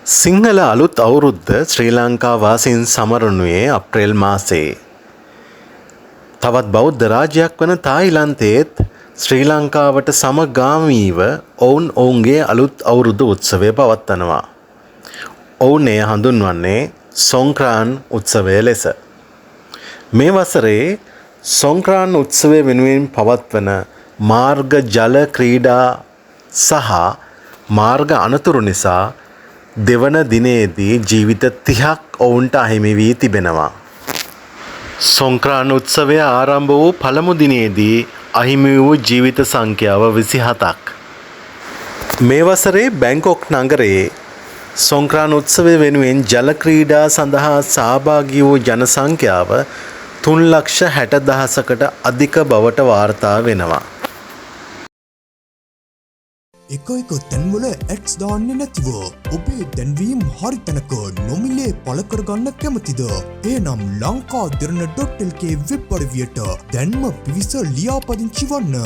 සිංහල අලුත් අවුරුද්ද ශ්‍රී ලංකා වාසීන් සමරනුයේ අප්‍රේල් මාසයේ. තවත් බෞද්ධ රාජ්‍යයක් වන තායිලන්තයේත් ශ්‍රී ලංකාවට සමගාමීව ඔවුන්ගේ අලුත් අවුරුදු උත්සවය පවත්වනවා. ඔවුන් එය හඳුන්වන්නේ සොංක්‍රාන් උත්සවය ලෙස. මේ වසරේ සොංක්‍රාන් උත්සවය වෙනුවෙන් පවත්වන මාර්ග ජල ක්‍රීඩා සහ මාර්ග අනතුරු නිසා දෙවන දිනයේදී ජීවිත 30ක් ඔවුන්ට අහිමි වී තිබෙනවා. සොංක්‍රාන් උත්සවය ආරම්භ වූ පළමු දිනයේදී අහිමි වූ ජීවිත සංඛ්‍යාව 27ක්. මේ වසරේ බැංකොක් නගරයේ සොංක්‍රාන් උත්සවය වෙනුවෙන් ජල ක්‍රීඩා සඳහා සහභාගී වූ ජන සංඛ්‍යාව 3,60,000කට අධික බවට වාර්තා වෙනවා. එක තැන්වල ඇඩ්ස් දාන්නේ නැතිව ඔබේ දැන්වීම් හරි තැනක නොමිලේ පළ කරගන්න කැමතිද? එහෙනම් lankadirana.lk වෙබ් අඩවියට දැන්ම පිවිස ලියාපදිංචි වන්න.